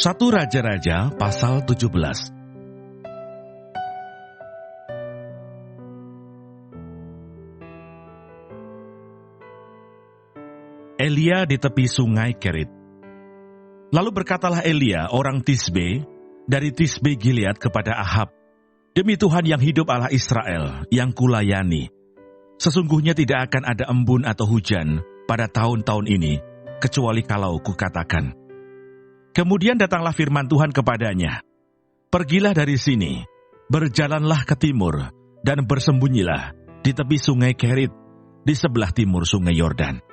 1 Raja-Raja pasal 17. Elia di tepi sungai Kerit. Lalu berkatalah Elia orang Tisbe dari Tisbe Gilead kepada Ahab, "Demi Tuhan yang hidup Allah Israel yang kulayani, sesungguhnya tidak akan ada embun atau hujan pada tahun-tahun ini, kecuali kalau kukatakan." Kemudian datanglah firman Tuhan kepadanya, "Pergilah dari sini, berjalanlah ke timur, dan bersembunyilah di tepi sungai Kerit, di sebelah timur sungai Yordan.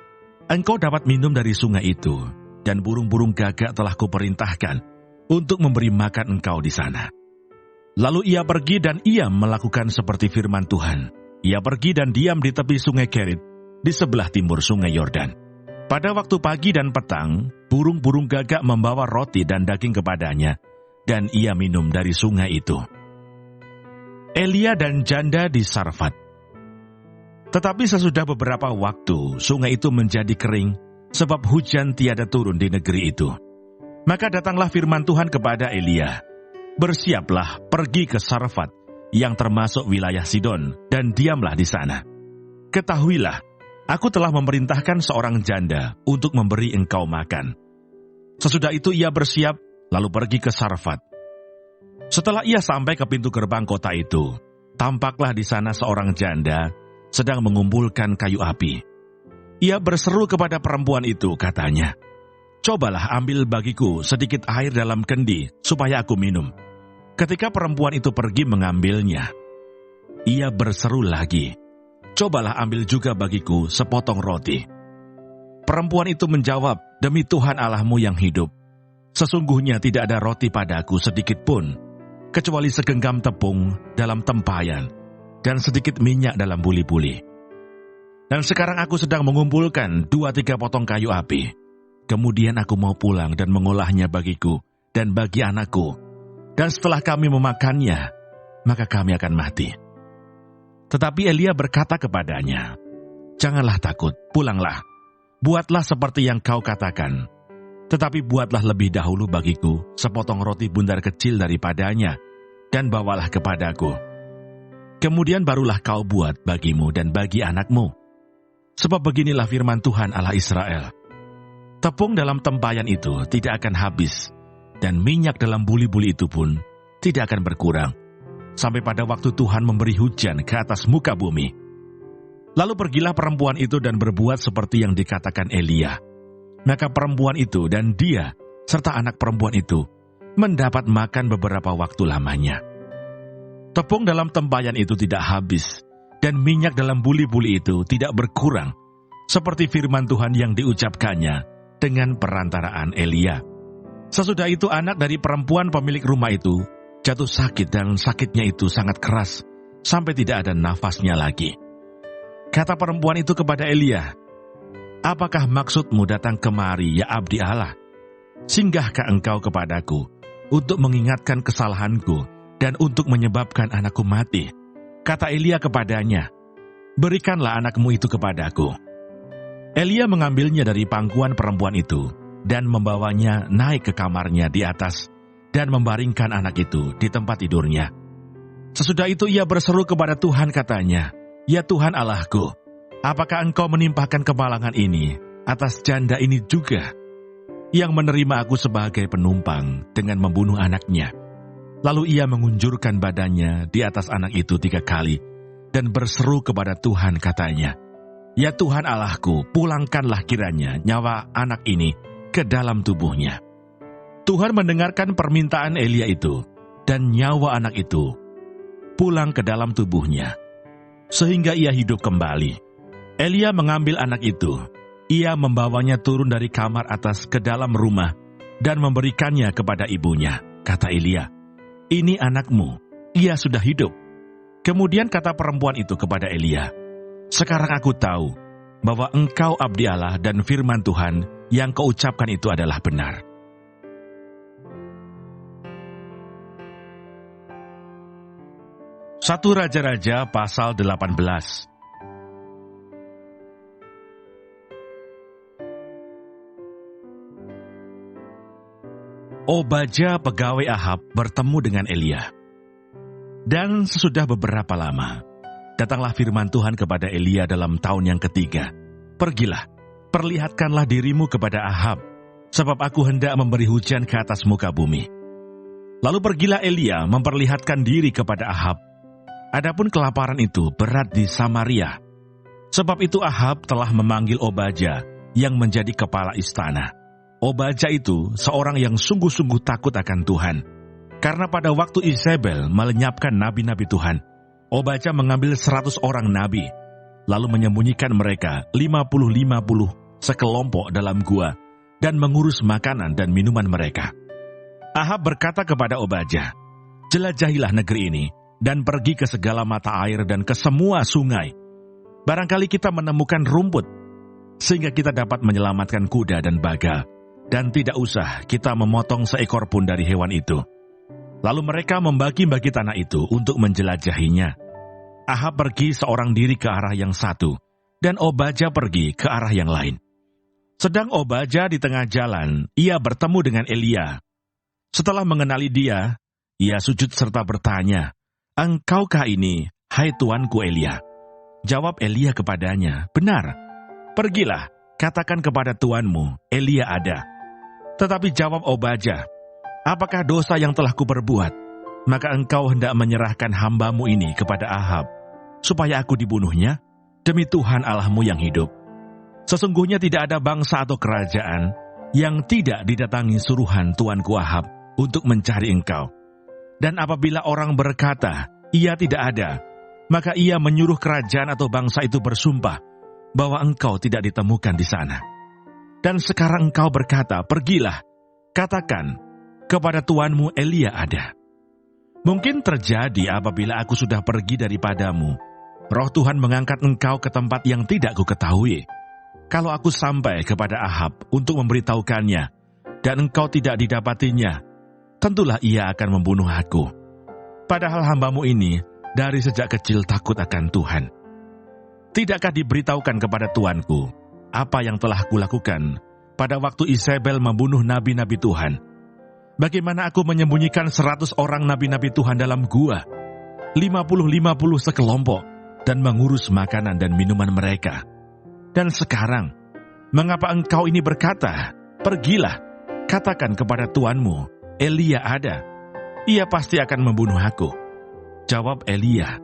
Engkau dapat minum dari sungai itu, dan burung-burung gagak telah kuperintahkan untuk memberi makan engkau di sana." Lalu ia pergi dan ia melakukan seperti firman Tuhan. Ia pergi dan diam di tepi sungai Kerit, di sebelah timur sungai Yordan. Pada waktu pagi dan petang, burung-burung gagak membawa roti dan daging kepadanya, dan ia minum dari sungai itu. Elia dan janda di Sarfat. Tetapi sesudah beberapa waktu, sungai itu menjadi kering, sebab hujan tiada turun di negeri itu. Maka datanglah firman Tuhan kepada Elia, "Bersiaplah, pergi ke Sarfat, yang termasuk wilayah Sidon, dan diamlah di sana. Ketahuilah, aku telah memerintahkan seorang janda untuk memberi engkau makan." Sesudah itu ia bersiap, lalu pergi ke Sarfat. Setelah ia sampai ke pintu gerbang kota itu, tampaklah di sana seorang janda sedang mengumpulkan kayu api. Ia berseru kepada perempuan itu, katanya, "Cobalah ambil bagiku sedikit air dalam kendi, supaya aku minum." Ketika perempuan itu pergi mengambilnya, ia berseru lagi, "Cobalah ambil juga bagiku sepotong roti." Perempuan itu menjawab, "Demi Tuhan Allahmu yang hidup, sesungguhnya tidak ada roti padaku sedikit pun, kecuali segenggam tepung dalam tempayan, dan sedikit minyak dalam buli-buli. Dan sekarang aku sedang mengumpulkan 2-3 potong kayu api. Kemudian aku mau pulang dan mengolahnya bagiku dan bagi anakku. Dan setelah kami memakannya, maka kami akan mati." Tetapi Elia berkata kepadanya, "Janganlah takut, pulanglah. Buatlah seperti yang kau katakan. Tetapi buatlah lebih dahulu bagiku sepotong roti bundar kecil daripadanya, dan bawalah kepadaku. Kemudian barulah kau buat bagimu dan bagi anakmu. Sebab beginilah firman Tuhan Allah Israel, tepung dalam tempayan itu tidak akan habis, dan minyak dalam buli-buli itu pun tidak akan berkurang, sampai pada waktu Tuhan memberi hujan ke atas muka bumi." Lalu pergilah perempuan itu dan berbuat seperti yang dikatakan Elia. Maka perempuan itu dan dia, serta anak perempuan itu, mendapat makan beberapa waktu lamanya. Tepung dalam tempayan itu tidak habis, dan minyak dalam buli-buli itu tidak berkurang, seperti firman Tuhan yang diucapkannya dengan perantaraan Elia. Sesudah itu anak dari perempuan pemilik rumah itu jatuh sakit, dan sakitnya itu sangat keras, sampai tidak ada nafasnya lagi. Kata perempuan itu kepada Elia, "Apakah maksudmu datang kemari, ya abdi Allah? Singgahkah engkau kepadaku untuk mengingatkan kesalahanku dan untuk menyebabkan anakku mati?" Kata Elia kepadanya, "Berikanlah anakmu itu kepadaku." Elia mengambilnya dari pangkuan perempuan itu dan membawanya naik ke kamarnya di atas dan membaringkan anak itu di tempat tidurnya. Sesudah itu ia berseru kepada Tuhan, katanya, "Ya Tuhan Allahku, apakah engkau menimpahkan kemalangan ini atas janda ini juga, yang menerima aku sebagai penumpang dengan membunuh anaknya?" Lalu ia mengunjurkan badannya di atas anak itu 3 kali dan berseru kepada Tuhan, katanya, "Ya Tuhan Allahku, pulangkanlah kiranya nyawa anak ini ke dalam tubuhnya." Tuhan mendengarkan permintaan Elia itu, dan nyawa anak itu pulang ke dalam tubuhnya, sehingga ia hidup kembali. Elia mengambil anak itu, ia membawanya turun dari kamar atas ke dalam rumah dan memberikannya kepada ibunya. Kata Elia, "Ini anakmu, ia sudah hidup." Kemudian kata perempuan itu kepada Elia, "Sekarang aku tahu bahwa engkau abdi Allah dan firman Tuhan yang kau ucapkan itu adalah benar." 1 Raja-Raja pasal 18. Obadja pegawai Ahab bertemu dengan Elia. Dan sesudah beberapa lama, datanglah firman Tuhan kepada Elia dalam tahun yang ketiga. Pergilah, perlihatkanlah dirimu kepada Ahab, sebab aku hendak memberi hujan ke atas muka bumi. Lalu pergilah Elia memperlihatkan diri kepada Ahab. Adapun kelaparan itu berat di Samaria. Sebab itu Ahab telah memanggil Obadja yang menjadi kepala istana. Obadja itu seorang yang sungguh-sungguh takut akan Tuhan. Karena pada waktu Isabel melenyapkan nabi-nabi Tuhan, Obadja mengambil 100 orang nabi, lalu menyembunyikan mereka 50-50 sekelompok dalam gua, dan mengurus makanan dan minuman mereka. Ahab berkata kepada Obadja, "Jelajahilah negeri ini, dan pergi ke segala mata air dan ke semua sungai. Barangkali kita menemukan rumput, sehingga kita dapat menyelamatkan kuda dan bagal, dan tidak usah kita memotong seekor pun dari hewan itu." Lalu mereka membagi-bagi tanah itu untuk menjelajahinya. Ahab pergi seorang diri ke arah yang satu, dan Obadja pergi ke arah yang lain. Sedang Obadja di tengah jalan, ia bertemu dengan Elia. Setelah mengenali dia, ia sujud serta bertanya, "Engkaukah ini, hai tuanku Elia?" Jawab Elia kepadanya, "Benar. Pergilah, katakan kepada tuanmu, Elia ada." Tetapi jawab Obadja, "Apakah dosa yang telah kuperbuat? Maka engkau hendak menyerahkan hambamu ini kepada Ahab, supaya aku dibunuhnya? Demi Tuhan Allahmu yang hidup, sesungguhnya tidak ada bangsa atau kerajaan yang tidak didatangi suruhan tuanku Ahab untuk mencari engkau. Dan apabila orang berkata, ia tidak ada, maka ia menyuruh kerajaan atau bangsa itu bersumpah bahwa engkau tidak ditemukan di sana. Dan sekarang engkau berkata, pergilah, katakan kepada tuanmu Elia ada. Mungkin terjadi apabila aku sudah pergi daripadamu, Roh Tuhan mengangkat engkau ke tempat yang tidak kuketahui. Kalau aku sampai kepada Ahab untuk memberitahukannya, dan engkau tidak didapatinya, tentulah ia akan membunuh aku. Padahal hambamu ini dari sejak kecil takut akan Tuhan. Tidakkah diberitahukan kepada tuanku apa yang telah kulakukan pada waktu Isabel membunuh nabi-nabi Tuhan? Bagaimana aku menyembunyikan 100 orang nabi-nabi Tuhan dalam gua, 50-50 sekelompok, dan mengurus makanan dan minuman mereka. Dan sekarang, mengapa engkau ini berkata, pergilah, katakan kepada tuanmu, Elia ada. Ia pasti akan membunuh aku. Jawab Elia,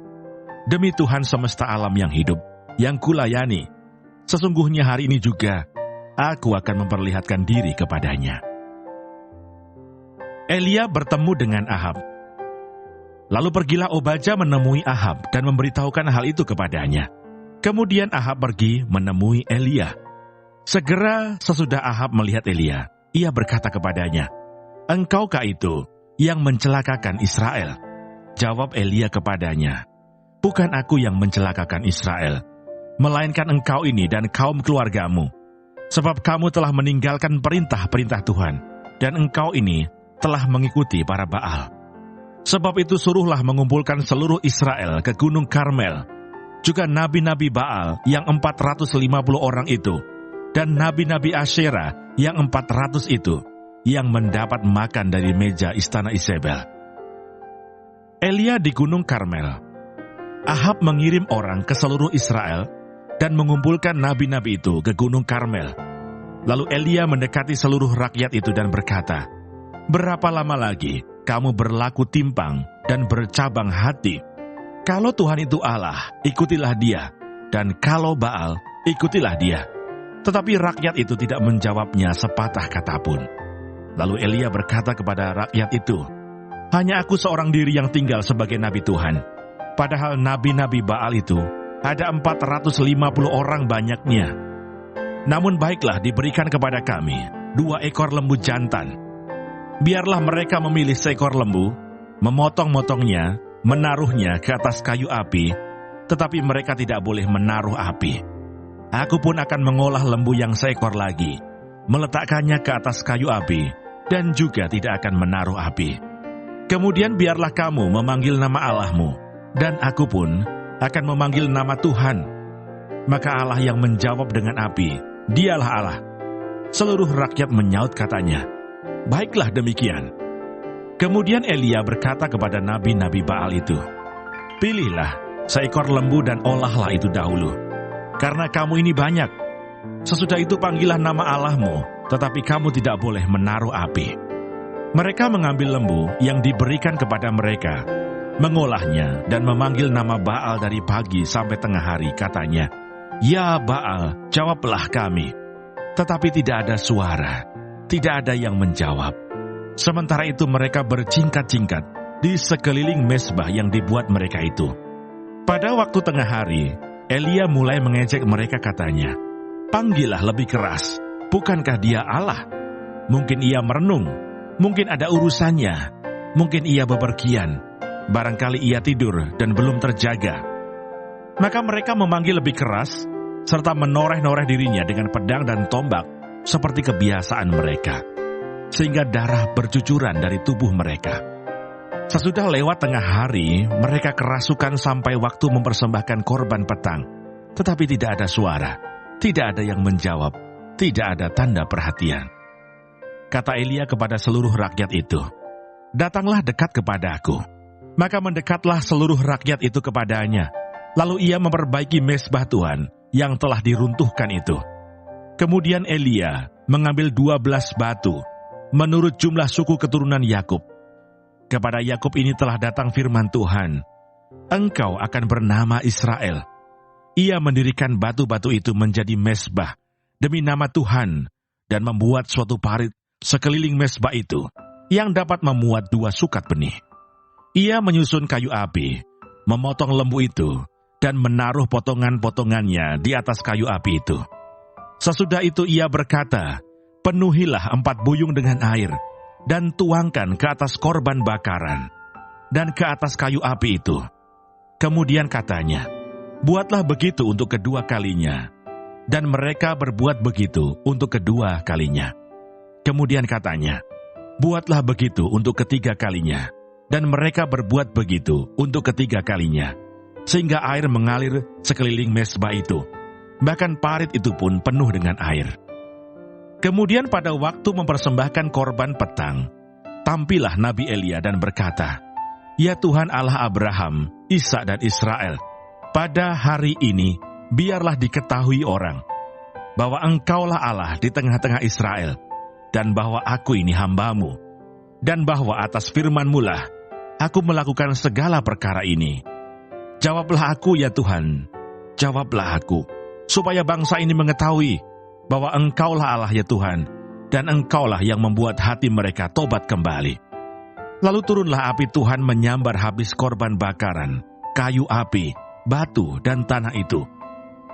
demi Tuhan semesta alam yang hidup, yang kulayani, sesungguhnya hari ini juga, aku akan memperlihatkan diri kepadanya. Elia bertemu dengan Ahab. Lalu pergilah Obadja menemui Ahab dan memberitahukan hal itu kepadanya. Kemudian Ahab pergi menemui Elia. Segera sesudah Ahab melihat Elia, ia berkata kepadanya, "Engkaukah itu yang mencelakakan Israel?" Jawab Elia kepadanya, "Bukan aku yang mencelakakan Israel, melainkan engkau ini dan kaum keluargamu. Sebab kamu telah meninggalkan perintah-perintah Tuhan, dan engkau ini telah mengikuti para Baal. Sebab itu suruhlah mengumpulkan seluruh Israel ke Gunung Karmel, juga nabi-nabi Baal yang 450 orang itu, dan nabi-nabi Asyera yang 400 itu, yang mendapat makan dari meja istana Isabel." Elia di Gunung Karmel. Ahab mengirim orang ke seluruh Israel dan mengumpulkan nabi-nabi itu ke Gunung Karmel. Lalu Elia mendekati seluruh rakyat itu dan berkata, "Berapa lama lagi kamu berlaku timpang dan bercabang hati? Kalau Tuhan itu Allah, ikutilah dia, dan kalau Baal, ikutilah dia." Tetapi rakyat itu tidak menjawabnya sepatah kata pun. Lalu Elia berkata kepada rakyat itu, "Hanya aku seorang diri yang tinggal sebagai nabi Tuhan. Padahal nabi-nabi Baal itu ada 450 orang banyaknya. Namun baiklah diberikan kepada kami 2 ekor lembu jantan. Biarlah mereka memilih seekor lembu, memotong-motongnya, menaruhnya ke atas kayu api, tetapi mereka tidak boleh menaruh api. Aku pun akan mengolah lembu yang seekor lagi, meletakkannya ke atas kayu api, dan juga tidak akan menaruh api. Kemudian biarlah kamu memanggil nama Allahmu, dan aku pun akan memanggil nama Tuhan. Maka Allah yang menjawab dengan api, dialah Allah." Seluruh rakyat menyaut katanya, Baiklah demikian. Kemudian Elia berkata kepada nabi-nabi Baal itu, pilihlah seekor lembu dan olahlah itu dahulu, karena kamu ini banyak. Sesudah itu panggillah nama Allahmu, tetapi kamu tidak boleh menaruh api. Mereka mengambil lembu yang diberikan kepada mereka, mengolahnya dan memanggil nama Baal dari pagi sampai tengah hari, katanya, "Ya Baal, jawablah kami." Tetapi tidak ada suara, tidak ada yang menjawab. Sementara itu mereka berjingkat-jingkat di sekeliling mezbah yang dibuat mereka itu. Pada waktu tengah hari, Elia mulai mengejek mereka, katanya, "Panggillah lebih keras, bukankah dia Allah? Mungkin ia merenung, mungkin ada urusannya, mungkin ia bepergian, barangkali ia tidur dan belum terjaga." Maka mereka memanggil lebih keras, serta menoreh-noreh dirinya dengan pedang dan tombak, seperti kebiasaan mereka, sehingga darah bercucuran dari tubuh mereka. Sesudah lewat tengah hari, mereka kerasukan sampai waktu mempersembahkan korban petang, tetapi tidak ada suara, tidak ada yang menjawab, tidak ada tanda perhatian. Kata Elia kepada seluruh rakyat itu, "Datanglah dekat kepadaku." Maka mendekatlah seluruh rakyat itu kepadanya. Lalu ia memperbaiki mezbah Tuhan yang telah diruntuhkan itu. Kemudian Elia mengambil 12 batu, menurut jumlah suku keturunan Yakub. Kepada Yakub ini telah datang firman Tuhan, "Engkau akan bernama Israel." Ia mendirikan batu-batu itu menjadi mezbah demi nama Tuhan, dan membuat suatu parit sekeliling mezbah itu, yang dapat memuat 2 sukat benih. Ia menyusun kayu api, memotong lembu itu, dan menaruh potongan-potongannya di atas kayu api itu. Sesudah itu ia berkata, "Penuhilah 4 buyung dengan air, dan tuangkan ke atas korban bakaran, dan ke atas kayu api itu." Kemudian katanya, "Buatlah begitu untuk kedua kalinya." Dan mereka berbuat begitu untuk kedua kalinya. Kemudian katanya, "Buatlah begitu untuk ketiga kalinya." Dan mereka berbuat begitu untuk ketiga kalinya, sehingga air mengalir sekeliling mezbah itu. Bahkan parit itu pun penuh dengan air. Kemudian pada waktu mempersembahkan korban petang, tampillah Nabi Elia dan berkata, "Ya Tuhan Allah Abraham, Ishak dan Israel, pada hari ini biarlah diketahui orang bahwa Engkaulah Allah di tengah-tengah Israel, dan bahwa aku ini hamba-Mu, dan bahwa atas firman-Mu lah aku melakukan segala perkara ini. Jawablah aku ya Tuhan, jawablah aku, supaya bangsa ini mengetahui bahwa Engkaulah Allah ya Tuhan, dan Engkaulah yang membuat hati mereka tobat kembali." Lalu turunlah api Tuhan menyambar habis korban bakaran, kayu api, batu, dan tanah itu.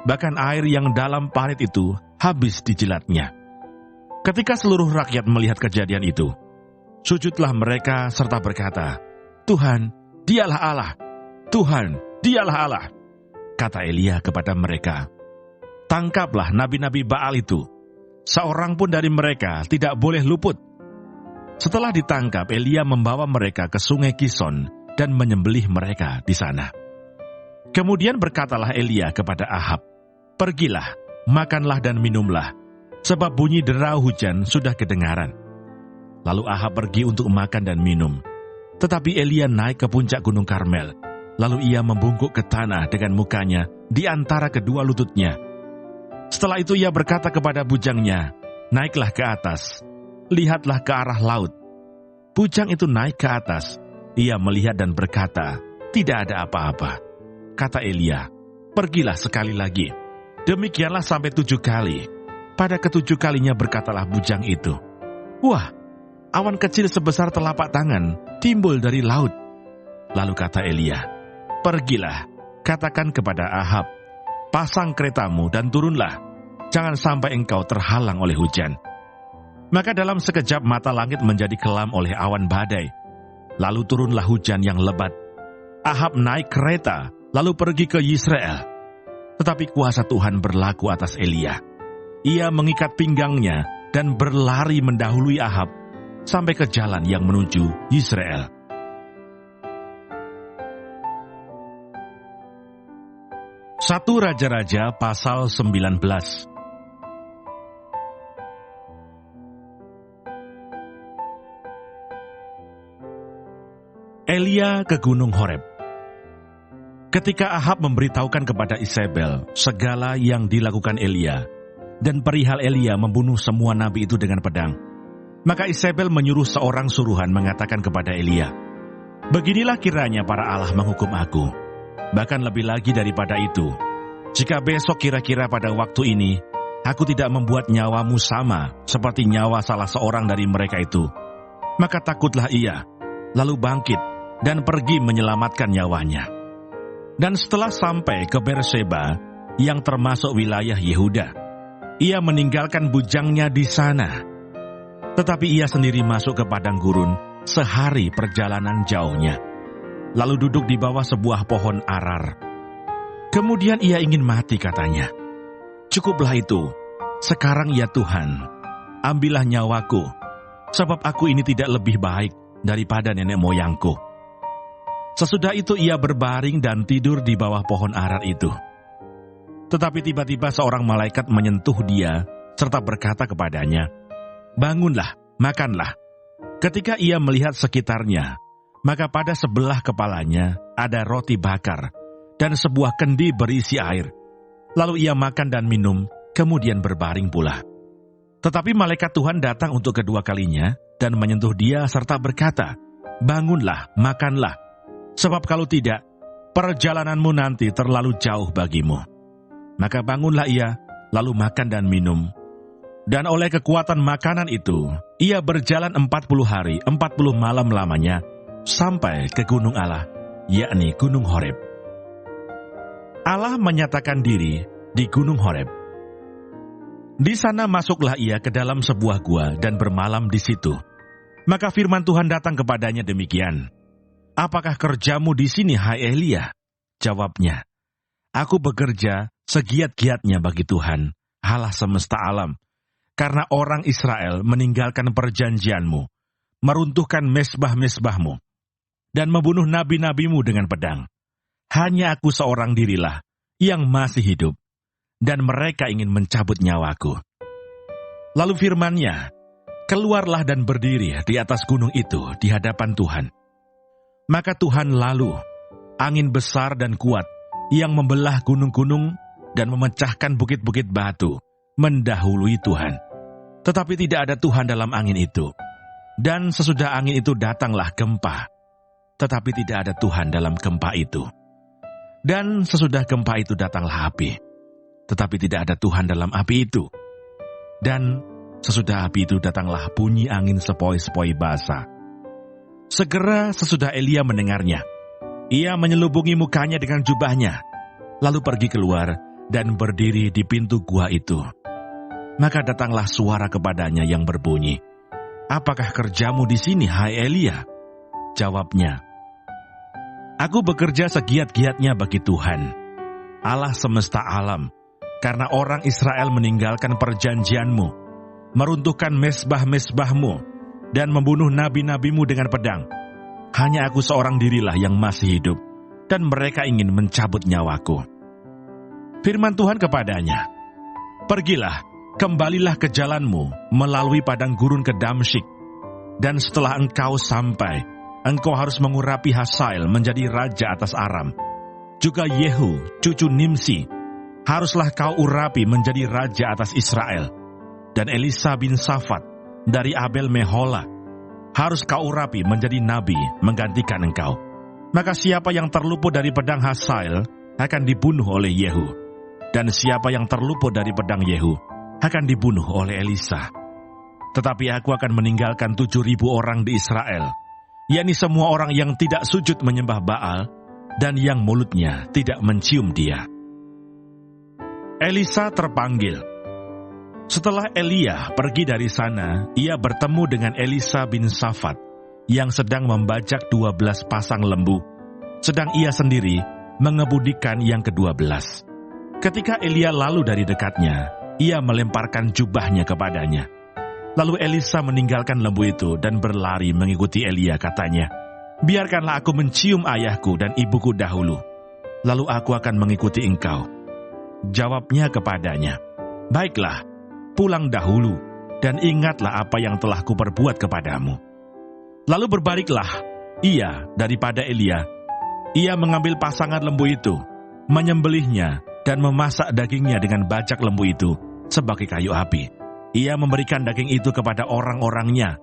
Bahkan air yang dalam parit itu habis dijilatnya. Ketika seluruh rakyat melihat kejadian itu, sujudlah mereka serta berkata, "Tuhan, dialah Allah, Tuhan, dialah Allah." Kata Elia kepada mereka, "Tangkaplah nabi-nabi Baal itu, seorang pun dari mereka tidak boleh luput." Setelah ditangkap, Elia membawa mereka ke sungai Kison dan menyembelih mereka di sana. Kemudian berkatalah Elia kepada Ahab, "Pergilah, makanlah dan minumlah, sebab bunyi derau hujan sudah kedengaran." Lalu Ahab pergi untuk makan dan minum. Tetapi Elia naik ke puncak gunung Karmel, lalu ia membungkuk ke tanah dengan mukanya di antara kedua lututnya. Setelah itu ia berkata kepada bujangnya, "Naiklah ke atas, lihatlah ke arah laut." Bujang itu naik ke atas, ia melihat dan berkata, "Tidak ada apa-apa." Kata Elia, "Pergilah sekali lagi." Demikianlah sampai 7 kali. Pada ke-7 kalinya berkatalah bujang itu, "Wah, awan kecil sebesar telapak tangan timbul dari laut." Lalu kata Elia, "Pergilah, katakan kepada Ahab, pasang keretamu dan turunlah, jangan sampai engkau terhalang oleh hujan." Maka dalam sekejap mata langit menjadi kelam oleh awan badai. Lalu turunlah hujan yang lebat. Ahab naik kereta, lalu pergi ke Yisrael. Tetapi kuasa Tuhan berlaku atas Elia. Ia mengikat pinggangnya dan berlari mendahului Ahab sampai ke jalan yang menuju Yisrael. Satu Raja-Raja pasal 19. Elia ke Gunung Horeb. Ketika Ahab memberitahukan kepada Isabel segala yang dilakukan Elia, dan perihal Elia membunuh semua nabi itu dengan pedang, maka Isabel menyuruh seorang suruhan mengatakan kepada Elia, "Beginilah kiranya para Allah menghukum aku. Bahkan lebih lagi daripada itu, jika besok kira-kira pada waktu ini, aku tidak membuat nyawamu sama seperti nyawa salah seorang dari mereka itu, maka takutlah ia, lalu bangkit dan pergi menyelamatkan nyawanya." Dan setelah sampai ke Berseba, yang termasuk wilayah Yehuda, ia meninggalkan bujangnya di sana. Tetapi ia sendiri masuk ke padang gurun sehari perjalanan jauhnya, lalu duduk di bawah sebuah pohon arar. Kemudian ia ingin mati, katanya. "Cukuplah itu, sekarang ya Tuhan, ambillah nyawaku, sebab aku ini tidak lebih baik daripada nenek moyangku." Sesudah itu ia berbaring dan tidur di bawah pohon arar itu. Tetapi tiba-tiba seorang malaikat menyentuh dia serta berkata kepadanya, "Bangunlah, makanlah." Ketika ia melihat sekitarnya, maka pada sebelah kepalanya ada roti bakar dan sebuah kendi berisi air. Lalu ia makan dan minum, kemudian berbaring pula. Tetapi malaikat Tuhan datang untuk kedua kalinya dan menyentuh dia serta berkata, "Bangunlah, makanlah. Sebab kalau tidak, perjalananmu nanti terlalu jauh bagimu." Maka bangunlah ia, lalu makan dan minum. Dan oleh kekuatan makanan itu, ia berjalan 40 hari, 40 malam lamanya, sampai ke gunung Allah, yakni Gunung Horeb. Allah menyatakan diri di Gunung Horeb. Di sana masuklah ia ke dalam sebuah gua dan bermalam di situ. Maka firman Tuhan datang kepadanya demikian, "Apakah kerjamu di sini, hai Elia?" Jawabnya, "Aku bekerja segiat-giatnya bagi Tuhan, Allah semesta alam, karena orang Israel meninggalkan perjanjianmu, meruntuhkan mezbah-mezbahmu, dan membunuh nabi-nabimu dengan pedang. Hanya aku seorang dirilah yang masih hidup, dan mereka ingin mencabut nyawaku." Lalu firman-Nya, "Keluarlah dan berdiri di atas gunung itu di hadapan Tuhan." Maka Tuhan lalu, angin besar dan kuat yang membelah gunung-gunung dan memecahkan bukit-bukit batu, mendahului Tuhan. Tetapi tidak ada Tuhan dalam angin itu. Dan sesudah angin itu datanglah gempa. Tetapi tidak ada Tuhan dalam gempa itu. Dan sesudah gempa itu datanglah api. Tetapi tidak ada Tuhan dalam api itu. Dan sesudah api itu datanglah bunyi angin sepoi-sepoi basah. Segera sesudah Elia mendengarnya, ia menyelubungi mukanya dengan jubahnya, lalu pergi keluar dan berdiri di pintu gua itu. Maka datanglah suara kepadanya yang berbunyi, "Apakah kerjamu di sini, hai Elia?" Jawabnya, "Aku bekerja segiat-giatnya bagi Tuhan, Allah semesta alam, karena orang Israel meninggalkan perjanjianmu, meruntuhkan mezbah-mezbahmu, dan membunuh nabi-nabimu dengan pedang. Hanya aku seorang dirilah yang masih hidup, dan mereka ingin mencabut nyawaku." Firman Tuhan kepadanya, "Pergilah, kembalilah ke jalanmu melalui padang gurun ke Damsyik, dan setelah engkau sampai, engkau harus mengurapi Hazael menjadi raja atas Aram. Juga Yehu, cucu Nimsi, haruslah kau urapi menjadi raja atas Israel. Dan Elisa bin Safat dari Abel Mehola harus kau urapi menjadi nabi menggantikan engkau. Maka siapa yang terluput dari pedang Hazael akan dibunuh oleh Yehu, dan siapa yang terluput dari pedang Yehu akan dibunuh oleh Elisa. Tetapi aku akan meninggalkan 7.000 orang di Israel, yakni semua orang yang tidak sujud menyembah Baal dan yang mulutnya tidak mencium dia." Elisa terpanggil. Setelah Elia pergi dari sana, ia bertemu dengan Elisa bin Safat yang sedang membajak 12 pasang lembu, sedang ia sendiri mengebudikan yang ke-12. Ketika Elia lalu dari dekatnya, ia melemparkan jubahnya kepadanya. Lalu Elisa meninggalkan lembu itu dan berlari mengikuti Elia, katanya, "Biarkanlah aku mencium ayahku dan ibuku dahulu, lalu aku akan mengikuti engkau." Jawabnya kepadanya, "Baiklah, pulang dahulu, dan ingatlah apa yang telah kuperbuat kepadamu." Lalu berbaliklah ia daripada Elia. Ia mengambil pasangan lembu itu, menyembelihnya, dan memasak dagingnya dengan bajak lembu itu sebagai kayu api. Ia memberikan daging itu kepada orang-orangnya.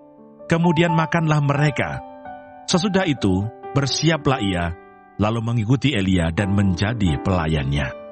Kemudian makanlah mereka. Sesudah itu, bersiaplah ia, lalu mengikuti Elia dan menjadi pelayannya.